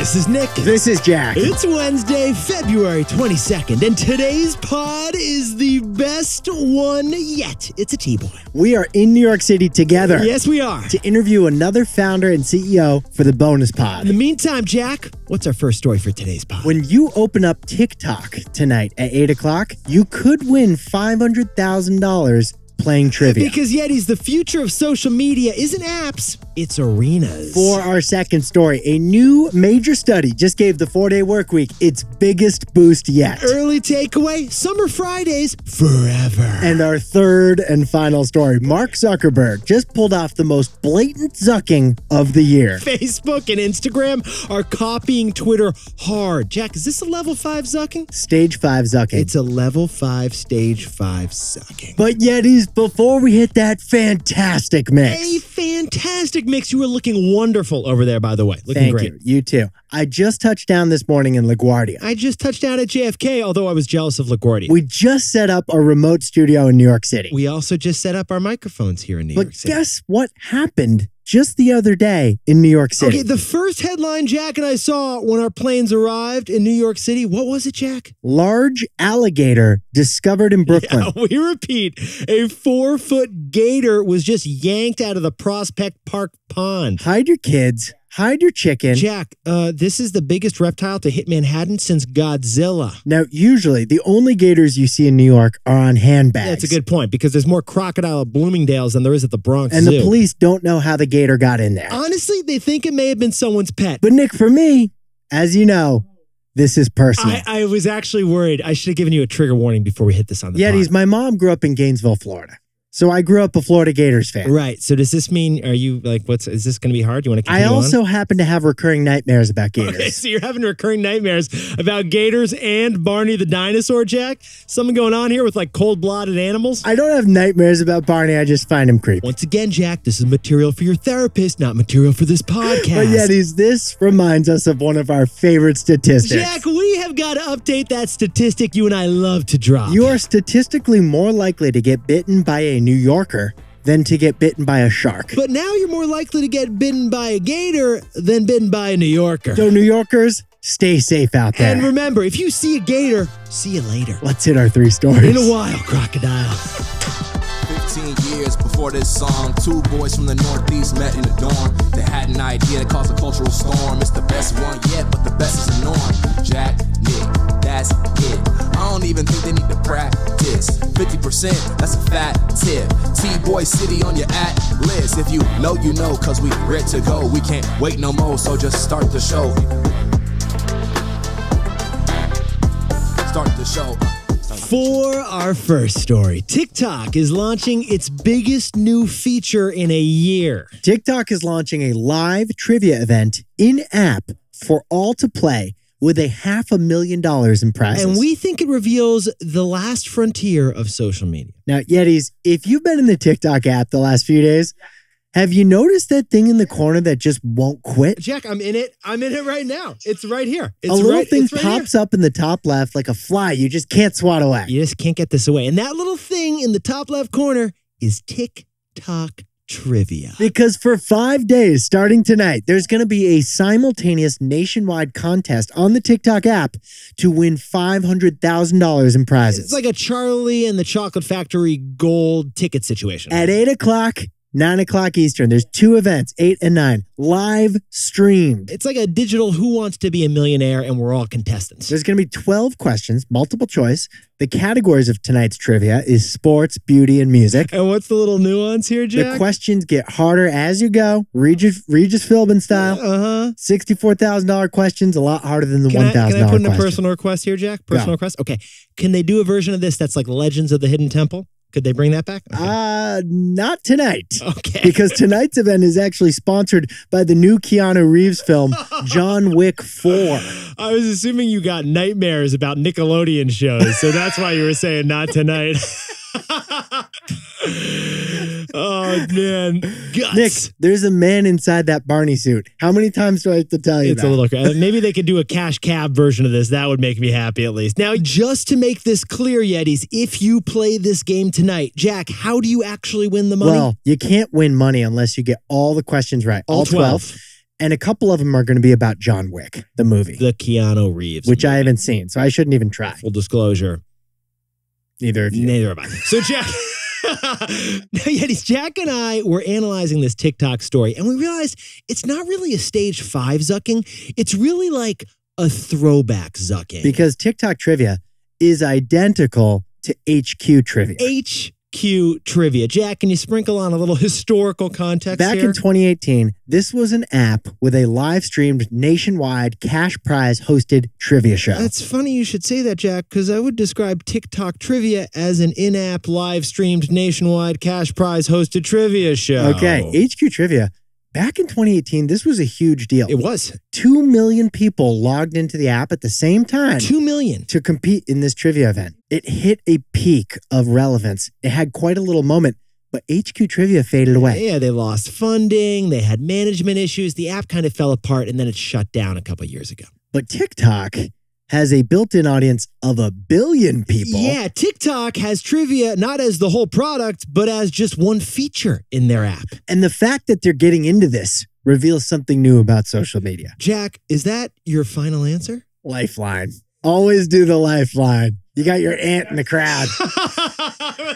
This is Nick. This is Jack. It's Wednesday, February 22nd, and today's pod is the best one yet. It's a T-Boy. We are in New York City together. Yes, we are. To interview another founder and CEO for the bonus pod. In the meantime, Jack, what's our first story for today's pod? When you open up TikTok tonight at 8 o'clock, you could win $500,000 playing trivia. Because Yeti's the future of social media isn't apps, it's arenas. For our second story, a new major study just gave the 4-day work week its biggest boost yet. Early takeaway, summer Fridays forever. And our third and final story, Mark Zuckerberg just pulled off the most blatant zucking of the year. Facebook and Instagram are copying Twitter hard. Jack, is this a level 5 zucking? Stage 5 zucking. It's a level 5, stage 5 zucking. But Yetis, before we hit that fantastic mix. A fantastic mix. You were looking wonderful over there, by the way. Looking Thank great. you. You too. I just touched down this morning in LaGuardia. I just touched down at JFK, although I was jealous of LaGuardia. We just set up a remote studio in New York City. We also just set up our microphones here in New York City. But guess what happened just the other day in New York City? Okay, the first headline Jack and I saw when our planes arrived in New York City, what was it, Jack? Large alligator discovered in Brooklyn. Yeah, we repeat, a 4-foot gator was just yanked out of the Prospect Park pond. Hide your kids. Hide your chicken. Jack, this is the biggest reptile to hit Manhattan since Godzilla. Now, usually, the only gators you see in New York are on handbags. That's a good point, because there's more crocodile at Bloomingdale's than there is at the Bronx And Zoo. the police don't know how the gator got in there. Honestly, they think it may have been someone's pet. But Nick, for me, as you know, this is personal. I was actually worried. I should have given you a trigger warning before we hit this on the Yetis, pod. my mom grew up in Gainesville, Florida. So I grew up a Florida Gators fan. Right. So does this mean, are you like, is this going to be hard? You want to I continue also happen to have recurring nightmares about gators. Okay, so you're having recurring nightmares about gators and Barney the dinosaur, Jack? Something going on here with like cold-blooded animals? I don't have nightmares about Barney. I just find him creepy. Once again, Jack, this is material for your therapist, not material for this podcast. But Yetis, this reminds us of one of our favorite statistics. Jack, we have got to update that statistic you and I love to drop. You are statistically more likely to get bitten by a New Yorker than to get bitten by a shark. But now you're more likely to get bitten by a gator than bitten by a New Yorker. So New Yorkers, stay safe out there. And remember, if you see a gator, see you later. Let's hit our 3 stories. In a while, crocodile. 15 years before this song, 2 boys from the Northeast met in a dorm. They had an idea that caused a cultural storm. It's the best one yet, but the best is a norm. Jack, Nick, that's it. I don't even think they need to practice. 50%, that's a fat tip. T-Boy City on your at-list. If you know, cause we ready to go. We can't wait no more, so just start the show. Start the show. For our first story, TikTok is launching its biggest new feature in a year. TikTok is launching a live trivia event in-app for all to play with a $500,000 in prizes. And we think it reveals the last frontier of social media. Now, Yetis, if you've been in the TikTok app the last few days, have you noticed that thing in the corner that just won't quit? Jack, I'm in it. I'm in it right now. It's right here. It's a little thing it's right pops here. up in the top left like a fly. You just can't swat away. You just can't get this away. And that little thing in the top left corner is TikTok trivia. Because for 5 days, starting tonight, there's going to be a simultaneous nationwide contest on the TikTok app to win $500,000 in prizes. It's like a Charlie and the Chocolate Factory gold ticket situation. At 8 o'clock, 9 o'clock Eastern, there's 2 events, 8 and 9, live streamed. It's like a digital Who Wants to Be a Millionaire, and we're all contestants. There's going to be 12 questions, multiple choice. The categories of tonight's trivia is sports, beauty, and music. And what's the little nuance here, Jack? The questions get harder as you go, Regis Philbin style. $64,000 questions, a lot harder than the $1,000 question. Can I put in a personal request here, Jack? Personal request? Okay. Can they do a version of this that's like Legends of the Hidden Temple? Could they bring that back? Okay. Not tonight. Okay. Because tonight's event is actually sponsored by the new Keanu Reeves film, John Wick 4. I was assuming you got nightmares about Nickelodeon shows, so that's why you were saying not tonight. Oh, man. Guts. Nick, there's a man inside that Barney suit. How many times do I have to tell you It's that? a little... Maybe they could do a cash cab version of this. That would make me happy at least. Now, just to make this clear, Yetis, if you play this game tonight, Jack, how do you actually win the money? Well, you can't win money unless you get all the questions right. All 12. And a couple of them are going to be about John Wick, the movie. The Keanu Reeves. Which I haven't seen, so I shouldn't even try. Full disclosure. Neither of you. Neither of us. So Jack... Now, Yetis, Jack and I were analyzing this TikTok story, and we realized it's not really a stage 5 zucking. It's really like a throwback zucking. Because TikTok trivia is identical to HQ trivia. HQ trivia. Jack, can you sprinkle on a little historical context Back here? in 2018, this was an app with a live-streamed nationwide cash prize hosted trivia show. It's funny you should say that, Jack, because I would describe TikTok trivia as an in-app live-streamed nationwide cash prize hosted trivia show. Okay, HQ trivia. Back in 2018, this was a huge deal. It was. 2 million people logged into the app at the same time. 2 million. To compete in this trivia event. It hit a peak of relevance. It had quite a little moment, but HQ trivia faded away. Yeah, they lost funding. They had management issues. The app kind of fell apart, and then it shut down a couple of years ago. But TikTok has a built-in audience of 1 billion people. Yeah, TikTok has trivia not as the whole product, but as just one feature in their app. And the fact that they're getting into this reveals something new about social media. Jack, is that your final answer? Lifeline. Always do the lifeline. You got your aunt in the crowd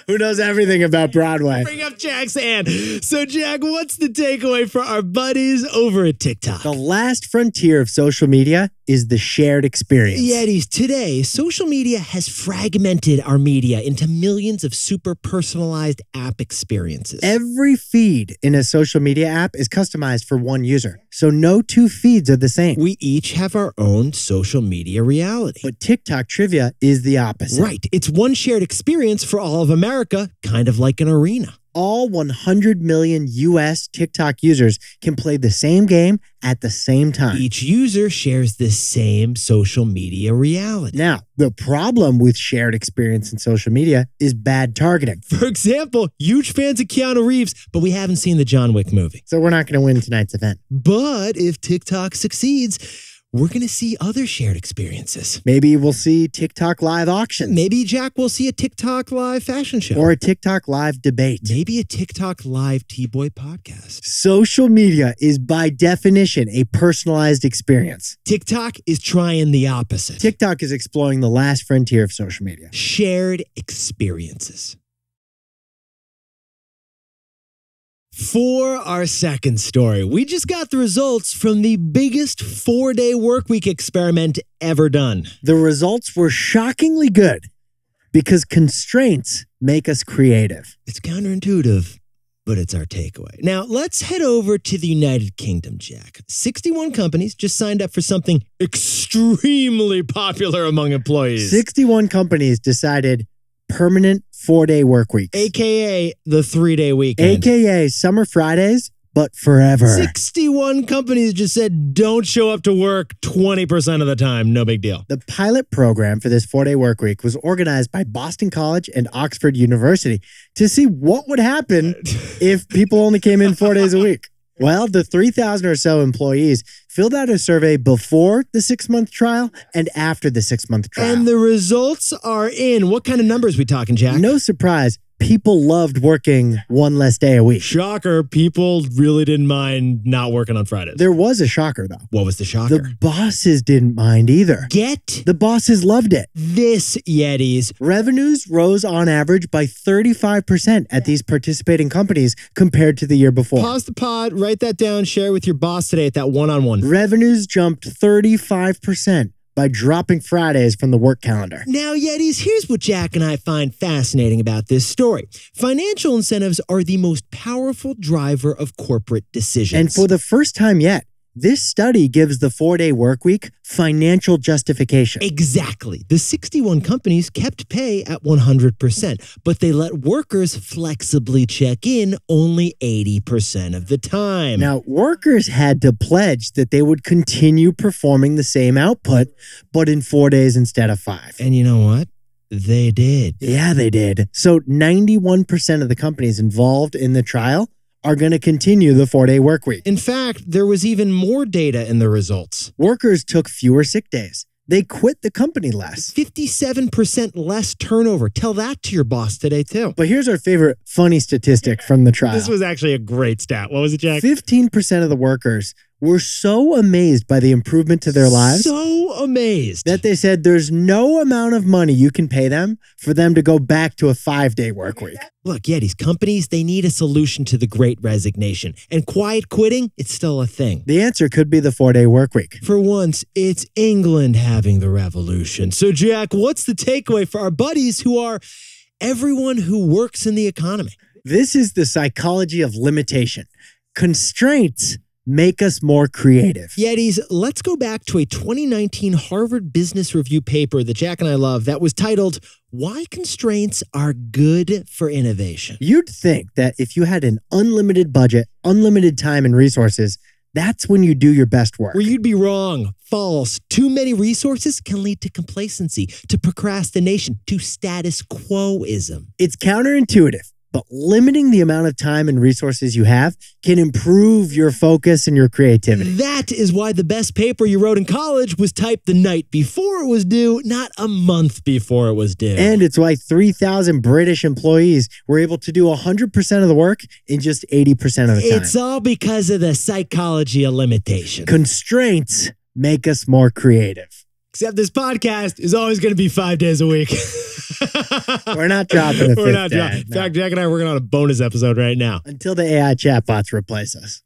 who knows everything about Broadway. Bring up Jack's aunt. So, Jack, what's the takeaway for our buddies over at TikTok? The last frontier of social media is the shared experience. Yetis, today, social media has fragmented our media into millions of super personalized app experiences. Every feed in a social media app is customized for one user, so no two feeds are the same. We each have our own social media reality. But TikTok trivia is the opposite. Right. It's one shared experience for all of America, kind of like an arena. All 100 million US TikTok users can play the same game at the same time. Each user shares the same social media reality. Now, the problem with shared experience in social media is bad targeting. For example, huge fans of Keanu Reeves, but we haven't seen the John Wick movie. So we're not going to win tonight's event. But if TikTok succeeds, we're going to see other shared experiences. Maybe we'll see TikTok live auctions. Maybe Jack will see a TikTok live fashion show. Or a TikTok live debate. Maybe a TikTok live T-Boy podcast. Social media is by definition a personalized experience. TikTok is trying the opposite. TikTok is exploring the last frontier of social media. Shared experiences. For our second story, we just got the results from the biggest 4-day workweek experiment ever done. The results were shockingly good because constraints make us creative. It's counterintuitive, but it's our takeaway. Now, let's head over to the United Kingdom, Jack. 61 companies just signed up for something extremely popular among employees. 61 companies decided permanent 4-day work weeks. AKA the 3-day weekend. AKA summer Fridays, but forever. 61 companies just said don't show up to work 20% of the time. No big deal. The pilot program for this 4-day work week was organized by Boston College and Oxford University to see what would happen if people only came in 4 days a week. Well, the 3,000 or so employees filled out a survey before the 6-month trial and after the 6-month trial. And the results are in. What kind of numbers we talking, Jack? No surprise, people loved working one less day a week. Shocker, people really didn't mind not working on Fridays. There was a shocker, though. What was the shocker? The bosses didn't mind either. Get The bosses loved it. this, Yetis. Revenues rose on average by 35% at these participating companies compared to the year before. Pause the pod, write that down, share it with your boss today at that one-on-one. Revenues jumped 35% by dropping Fridays from the work calendar. Now, Yetis, here's what Jack and I find fascinating about this story. Financial incentives are the most powerful driver of corporate decisions. And for the first time yet, this study gives the 4-day work week financial justification. Exactly. The 61 companies kept pay at 100%, but they let workers flexibly check in only 80% of the time. Now, workers had to pledge that they would continue performing the same output, but in 4 days instead of 5. And you know what? They did. Yeah, they did. So 91% of the companies involved in the trial are going to continue the 4-day work week. In fact, there was even more data in the results. Workers took fewer sick days. They quit the company less. 57% less turnover. Tell that to your boss today, too. But here's our favorite funny statistic from the trial. This was actually a great stat. What was it, Jack? 15% of the workers were so amazed by the improvement to their lives So amazed. that they said there's no amount of money you can pay them for them to go back to a 5-day work week. Look, yeah, these companies, they need a solution to the great resignation. And quiet quitting, it's still a thing. The answer could be the 4-day work week. For once, it's England having the revolution. So, Jack, what's the takeaway for our buddies who are everyone who works in the economy? This is the psychology of limitation. Constraints make us more creative. Yetis, let's go back to a 2019 Harvard Business Review paper that Jack and I love that was titled, Why Constraints Are Good for Innovation. You'd think that if you had an unlimited budget, unlimited time and resources, that's when you do your best work. Where you'd be wrong. False. Too many resources can lead to complacency, to procrastination, to status quoism. It's counterintuitive, but limiting the amount of time and resources you have can improve your focus and your creativity. That is why the best paper you wrote in college was typed the night before it was due, not a month before it was due. And it's why 3,000 British employees were able to do 100% of the work in just 80% of the time. It's all because of the psychology of limitation. Constraints make us more creative. Except this podcast is always going to be 5 days a week. We're not dropping the We're fifth not day, dropping. In no. fact, Jack and I are working on a bonus episode right now. Until the AI chatbots replace us.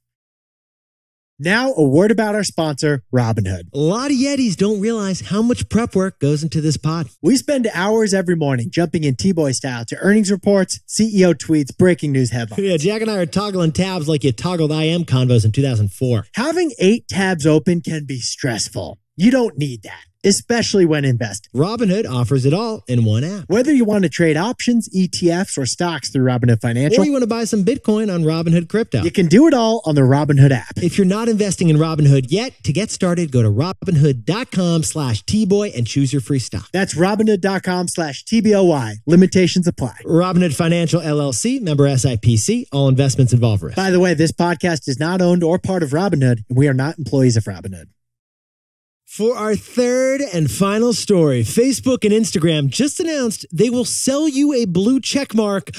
Now, a word about our sponsor, Robinhood. A lot of Yetis don't realize how much prep work goes into this pod. We spend hours every morning jumping in T-Boy style to earnings reports, CEO tweets, breaking news headlines. Yeah, Jack and I are toggling tabs like you toggled IM convos in 2004. Having 8 tabs open can be stressful. You don't need that, especially when investing. Robinhood offers it all in one app. Whether you want to trade options, ETFs, or stocks through Robinhood Financial, Or you want to buy some Bitcoin on Robinhood Crypto. you can do it all on the Robinhood app. If you're not investing in Robinhood yet, to get started, go to Robinhood.com/Tboy and choose your free stock. That's Robinhood.com/TBOY. Limitations apply. Robinhood Financial LLC, member SIPC. All investments involve risk. By the way, this podcast is not owned or part of Robinhood, and we are not employees of Robinhood. For our third and final story, Facebook and Instagram just announced they will sell you a blue check mark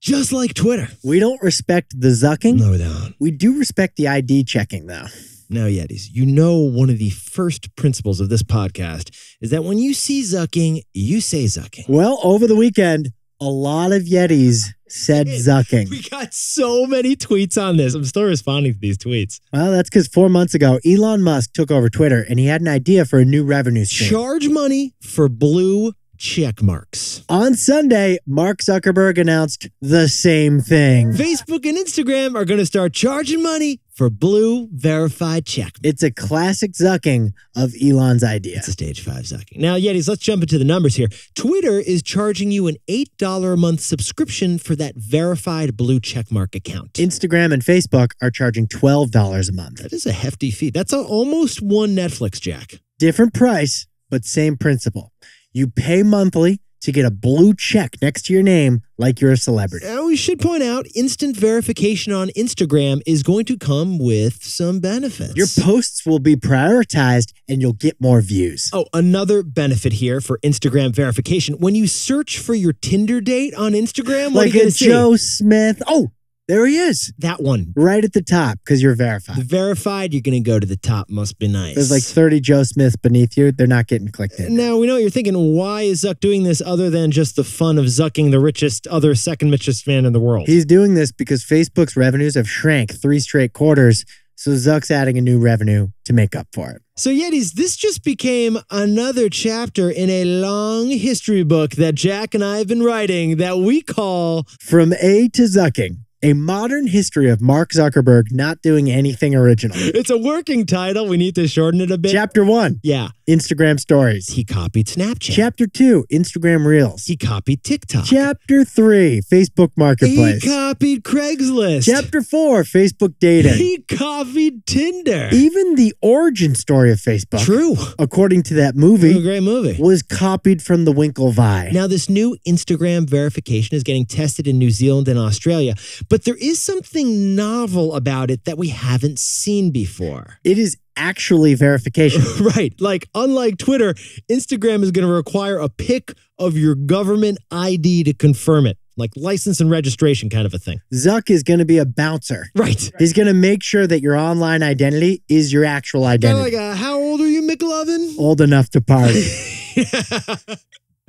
just like Twitter. We don't respect the zucking. No, we don't. We do respect the ID checking, though. Now, Yetis, you know one of the first principles of this podcast is that when you see zucking, you say zucking. Well, over the weekend, a lot of Yetis said zucking. We got so many tweets on this. I'm still responding to these tweets. Well, that's because 4 months ago, Elon Musk took over Twitter and he had an idea for a new revenue stream. Charge money for blue check marks. On Sunday, Mark Zuckerberg announced the same thing. Facebook and Instagram are going to start charging money for blue verified check. It's a classic zucking of Elon's idea. It's a stage 5 zucking. Now, Yetis, let's jump into the numbers here. Twitter is charging you an $8 a month subscription for that verified blue checkmark account. Instagram and Facebook are charging $12 a month. That is a hefty fee. That's almost one Netflix, Jack. Different price, but same principle. You pay monthly to get a blue check next to your name like you're a celebrity. Now, we should point out, instant verification on Instagram is going to come with some benefits. Your posts will be prioritized and you'll get more views. Oh, another benefit here for Instagram verification. When you search for your Tinder date on Instagram, what Like are you a going to see? Joe Smith. Oh, there he is. That one. Right at the top because you're The verified. verified, you're going to go to the top. Must be nice. There's like 30 Joe Smiths beneath you. They're not getting clicked in. Now, we know what you're thinking. Why is Zuck doing this other than just the fun of zucking the second richest man in the world? He's doing this because Facebook's revenues have shrank 3 straight quarters. So Zuck's adding a new revenue to make up for it. So, Yetis, this just became another chapter in a long history book that Jack and I have been writing that we call From A to Zucking. A modern history of Mark Zuckerberg not doing anything original. It's a working title. We need to shorten it a bit. Chapter 1, Yeah. Instagram Stories. He copied Snapchat. Chapter 2, Instagram Reels. He copied TikTok. Chapter 3, Facebook Marketplace. He copied Craigslist. Chapter 4, Facebook Dating. He copied Tinder. Even the origin story of Facebook, True. according to that movie, A great movie. was copied from the Winklevi. Now, this new Instagram verification is getting tested in New Zealand and Australia, but there is something novel about it that we haven't seen before. It is actually verification. Right. Like, unlike Twitter, Instagram is going to require a pic of your government ID to confirm it. Like license and registration kind of a thing. Zuck is going to be a bouncer. Right. He's going to make sure that your online identity is your actual identity. Kind of like, how old are you, McLovin? Old enough to party.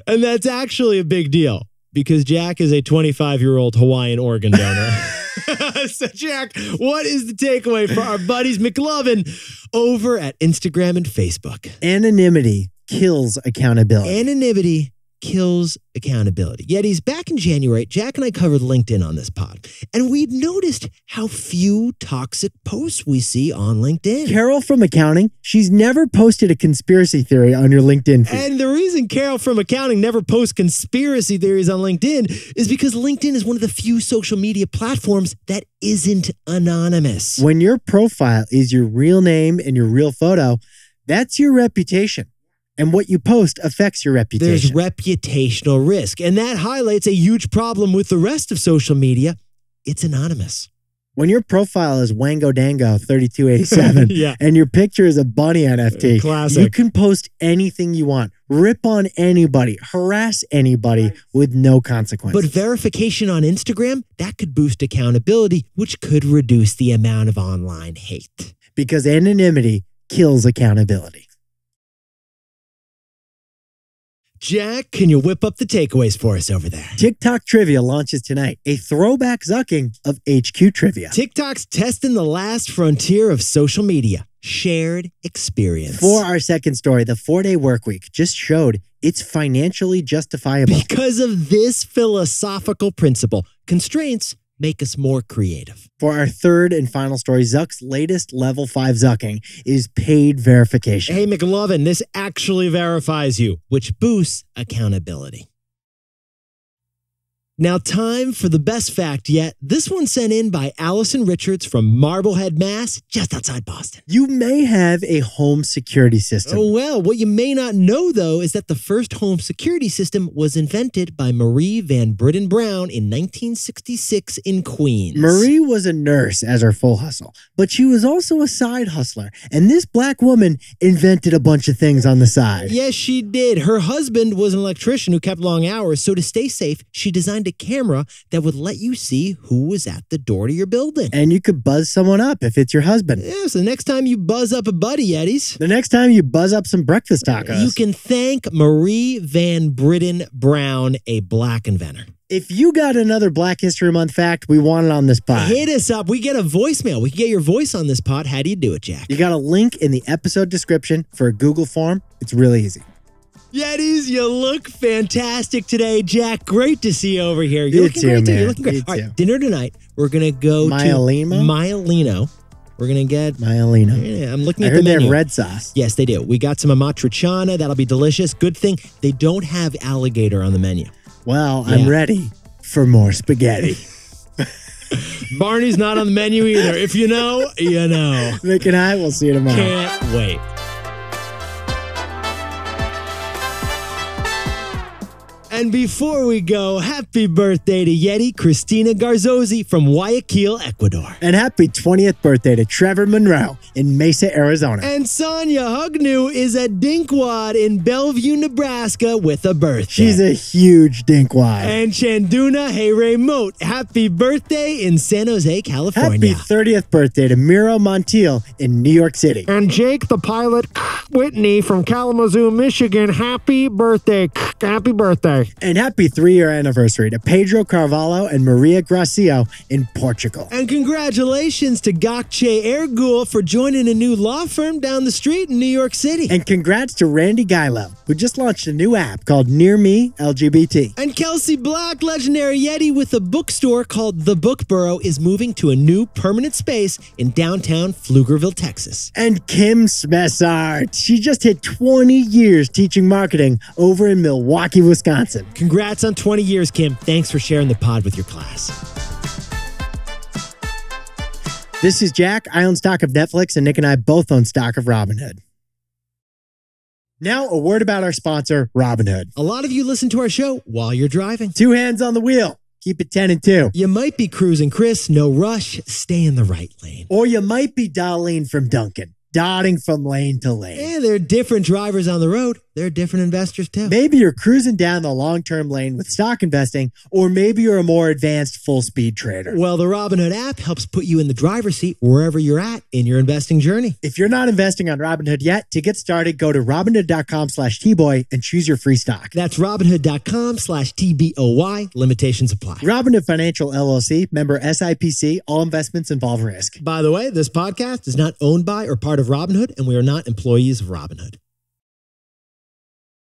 And that's actually a big deal because Jack is a 25-year-old Hawaiian organ donor. So, Jack, what is the takeaway for our buddies McLovin over at Instagram and Facebook? Anonymity kills accountability. Anonymity kills accountability. Yet back in January, Jack and I covered LinkedIn on this pod, and we'd noticed how few toxic posts we see on LinkedIn. Carol from accounting, she's never posted a conspiracy theory on your LinkedIn feed. And the reason Carol from accounting never posts conspiracy theories on LinkedIn is because LinkedIn is one of the few social media platforms that isn't anonymous. When your profile is your real name and your real photo, that's your reputation. And what you post affects your reputation. There's reputational risk. And that highlights a huge problem with the rest of social media. It's anonymous. When your profile is Wango Dango 3287 Yeah. and your picture is a bunny NFT, Classic. you can post anything you want, rip on anybody, harass anybody with no consequences. But verification on Instagram, that could boost accountability, which could reduce the amount of online hate. Because anonymity kills accountability. Jack, can you whip up the takeaways for us over there? TikTok Trivia launches tonight, a throwback zucking of HQ Trivia. TikTok's testing the last frontier of social media, shared experience. For our second story, the 4-day work week just showed it's financially justifiable. Because of this philosophical principle, constraints make us more creative. For our third and final story, Zuck's latest level 5 zucking is paid verification. Hey, McLovin, this actually verifies you, which boosts accountability. Now, time for the best fact yet. This one sent in by Allison Richards from Marblehead, Mass., just outside Boston. You may have a home security system. Oh, well, what you may not know, though, is that the first home security system was invented by Marie Van Britten Brown in 1966 in Queens. Marie was a nurse as her full hustle, but she was also a side hustler. And this black woman invented a bunch of things on the side. Yes, she did. Her husband was an electrician who kept long hours, so to stay safe, she designed a camera that would let you see who was at the door to your building. And you could buzz someone up if it's your husband. Yeah, so the next time you buzz up a buddy, Yetis, The next time you buzz up some breakfast tacos, you can thank Marie Van Britten Brown, a black inventor. If you got another Black History Month fact, we want it on this pod. Hit us up. We get a voicemail. We can get your voice on this pod. How do you do it, Jack? You got a link in the episode description for a Google form. It's really easy. Yetis, you look fantastic today, Jack. Great to see you over here. You're You looking too, great, too. man. You're looking great. You All too. right, dinner tonight. We're going to go Myelino? to Myelino. We're going to get... Myelino. Yeah, I'm looking I at heard the they menu. have red sauce. Yes, they do. We got some amatriciana. That'll be delicious. Good thing they don't have alligator on the menu. Well, Yeah. I'm ready for more spaghetti. Barney's not on the menu either. If you know, you know. Nick and I will see you tomorrow. Can't wait. And before we go, happy birthday to Yeti Christina Garzozzi from Guayaquil, Ecuador. And happy 20th birthday to Trevor Monroe in Mesa, Arizona. And Sonia Hugnew is a dinkwad in Bellevue, Nebraska with a birthday. She's a huge dinkwad. And Chanduna Heyre Moat, happy birthday in San Jose, California. Happy 30th birthday to Miro Montiel in New York City. And Jake the pilot Whitney from Kalamazoo, Michigan, happy birthday. Happy birthday. And happy 3-year anniversary to Pedro Carvalho and Maria Gracio in Portugal. And congratulations to Gakche Ergul for joining a new law firm down the street in New York City. And congrats to Randy Geilo, who just launched a new app called Near Me LGBT. And Kelsey Black, legendary Yeti with a bookstore called The Bookborough, is moving to a new permanent space in downtown Pflugerville, Texas. And Kim Smessart, she just hit 20 years teaching marketing over in Milwaukee, Wisconsin. Congrats on 20 years, Kim. Thanks for sharing the pod with your class. This is Jack. I own stock of Netflix, and Nick and I both own stock of Robinhood. Now, a word about our sponsor, Robinhood. A lot of you listen to our show while you're driving. 2 hands on the wheel. Keep it 10 and 2. You might be cruising, Chris. No rush. Stay in the right lane. Or you might be Darlene from Duncan. dotting from lane to lane. Yeah, there are different drivers on the road. There are different investors too. Maybe you're cruising down the long-term lane with stock investing, or maybe you're a more advanced full-speed trader. Well, the Robinhood app helps put you in the driver's seat wherever you're at in your investing journey. If you're not investing on Robinhood yet, to get started, go to Robinhood.com/TBoy and choose your free stock. That's Robinhood.com/TBOY. Limitations apply. Robinhood Financial LLC, member SIPC. All investments involve risk. By the way, this podcast is not owned by or part of Robinhood, and we are not employees of Robinhood.